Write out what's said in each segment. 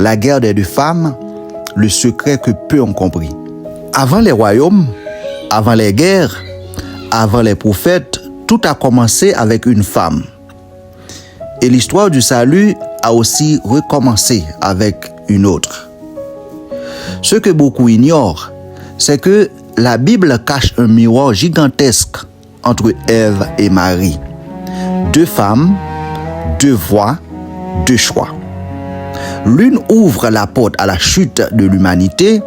La guerre des deux femmes, le secret que peu ont compris. Avant les royaumes, avant les guerres, avant les prophètes, tout a commencé avec une femme. Et l'histoire du salut a aussi recommencé avec une autre. Ce que beaucoup ignorent, c'est que la Bible cache un miroir gigantesque entre Ève et Marie. Deux femmes, deux voies, deux choix. L'une ouvre la porte à la chute de l'humanité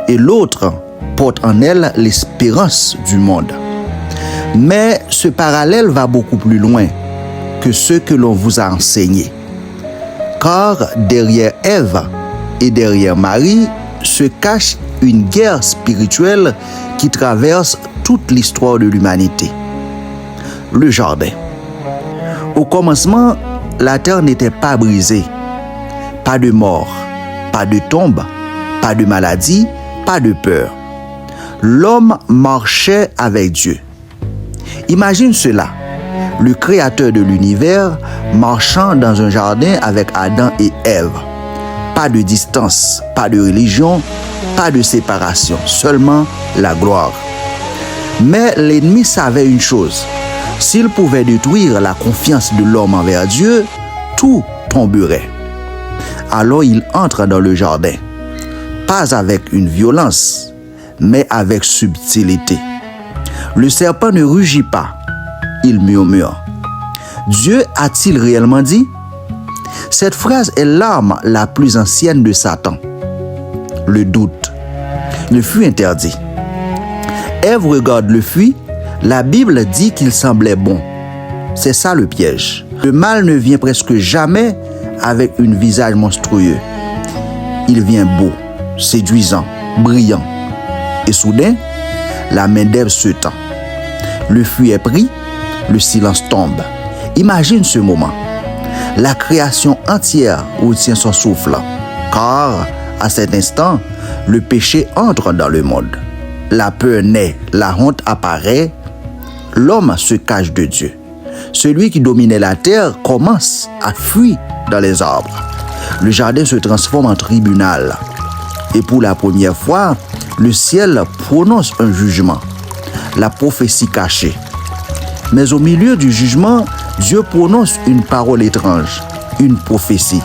et l'autre porte en elle l'espérance du monde. Mais ce parallèle va beaucoup plus loin que ce que l'on vous a enseigné. Car derrière Ève et derrière Marie se cache une guerre spirituelle qui traverse toute l'histoire de l'humanité. Le jardin. Au commencement, la terre n'était pas brisée. Pas de mort, pas de tombe, pas de maladie, pas de peur. L'homme marchait avec Dieu. Imagine cela, le créateur de l'univers marchant dans un jardin avec Adam et Ève. Pas de distance, pas de religion, pas de séparation, seulement la gloire. Mais l'ennemi savait une chose, s'il pouvait détruire la confiance de l'homme envers Dieu, tout tomberait. Alors il entre dans le jardin, pas avec une violence, mais avec subtilité. Le serpent ne rugit pas, il murmure. Dieu a-t-il réellement dit? Cette phrase est l'arme la plus ancienne de Satan. Le doute ne fut interdit. Ève regarde le fruit, la Bible dit qu'il semblait bon. C'est ça le piège. Le mal ne vient presque jamais avec un visage monstrueux. Il vient beau, séduisant, brillant. Et soudain, la main d'Ève se tend. Le fruit est pris, le silence tombe. Imagine ce moment. La création entière retient son souffle, car à cet instant, le péché entre dans le monde. La peur naît, la honte apparaît, l'homme se cache de Dieu. Celui qui dominait la terre commence à fuir dans les arbres. Le jardin se transforme en tribunal. Et pour la première fois, le ciel prononce un jugement, la prophétie cachée. Mais au milieu du jugement, Dieu prononce une parole étrange, une prophétie.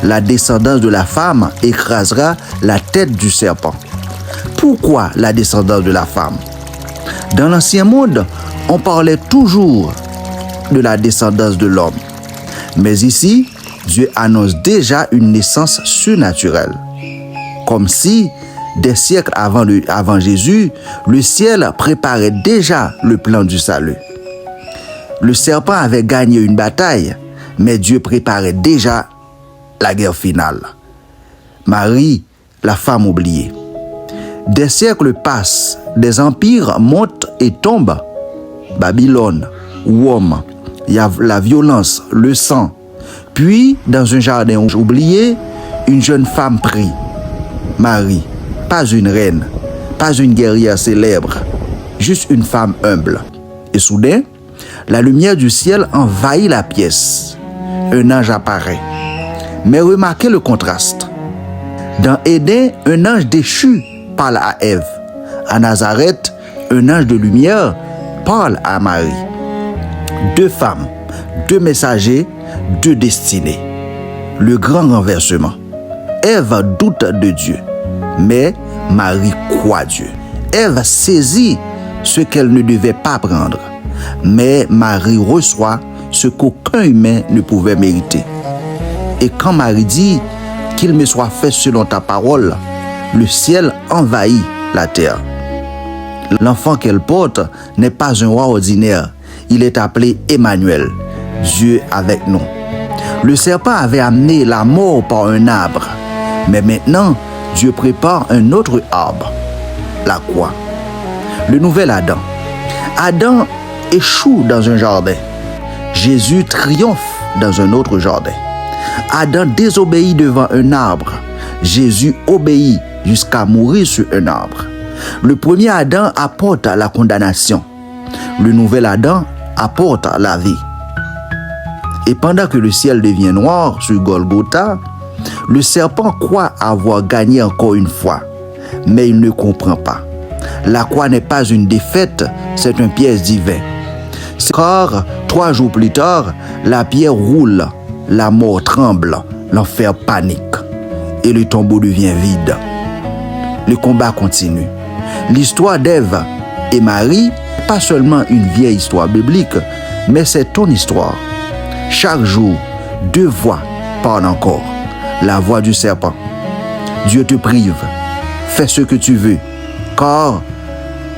La descendance de la femme écrasera la tête du serpent. Pourquoi la descendance de la femme? Dans l'ancien monde, on parlait toujours de la descendance de l'homme. Mais ici, Dieu annonce déjà une naissance surnaturelle. Comme si, des siècles avant Jésus, le ciel préparait déjà le plan du salut. Le serpent avait gagné une bataille, mais Dieu préparait déjà la guerre finale. Marie, la femme oubliée. Des siècles passent, des empires montent et tombent. Babylone, Rome, il y a la violence, le sang. Puis, dans un jardin oublié, une jeune femme prie. Marie, pas une reine, pas une guerrière célèbre, juste une femme humble. Et soudain, la lumière du ciel envahit la pièce. Un ange apparaît. Mais remarquez le contraste. Dans Éden, un ange déchu parle à Ève. À Nazareth, un ange de lumière parle à Marie. Deux femmes, deux messagers, deux destinées. Le grand renversement. Ève doute de Dieu, mais Marie croit Dieu. Ève saisit ce qu'elle ne devait pas prendre, mais Marie reçoit ce qu'aucun humain ne pouvait mériter. Et quand Marie dit qu'il me soit fait selon ta parole, le ciel envahit la terre. L'enfant qu'elle porte n'est pas un roi ordinaire, il est appelé Emmanuel, Dieu avec nous. Le serpent avait amené la mort par un arbre, mais maintenant, Dieu prépare un autre arbre, la croix. Le nouvel Adam. Adam échoue dans un jardin. Jésus triomphe dans un autre jardin. Adam désobéit devant un arbre. Jésus obéit jusqu'à mourir sur un arbre. Le premier Adam apporte la condamnation. Le nouvel Adam apporte la vie. Et pendant que le ciel devient noir sur Golgotha, Le serpent croit avoir gagné encore une fois, mais il ne comprend pas. La croix n'est pas une défaite, c'est un piège divin. Car 3 jours plus tard, la pierre roule, la mort tremble, l'enfer panique et le tombeau devient vide. Le combat continue. L'histoire d'Ève et Marie, pas seulement une vieille histoire biblique, mais c'est ton histoire. Chaque jour, 2 voix parlent encore. La voix du serpent. Dieu te prive. Fais ce que tu veux, car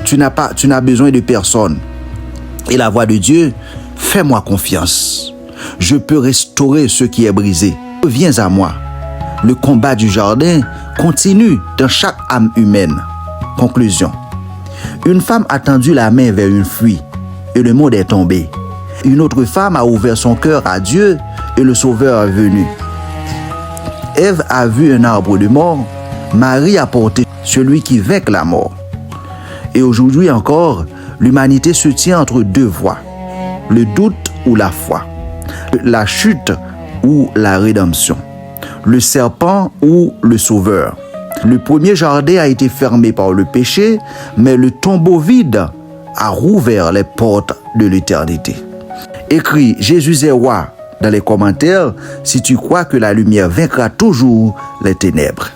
tu n'as besoin de personne. Et la voix de Dieu, fais-moi confiance. Je peux restaurer ce qui est brisé. Viens à moi. Le combat du jardin continue dans chaque âme humaine. Conclusion. Une femme a tendu la main vers une fuite et le monde est tombé. Une autre femme a ouvert son cœur à Dieu et le Sauveur est venu. Ève a vu un arbre de mort. Marie a porté celui qui vainc la mort. Et aujourd'hui encore, l'humanité se tient entre 2 voies. Le doute ou la foi. La chute ou la rédemption. Le serpent ou le sauveur. Le premier jardin a été fermé par le péché, mais le tombeau vide a rouvert les portes de l'éternité. Écris Jésus est roi dans les commentaires si tu crois que la lumière vaincra toujours les ténèbres.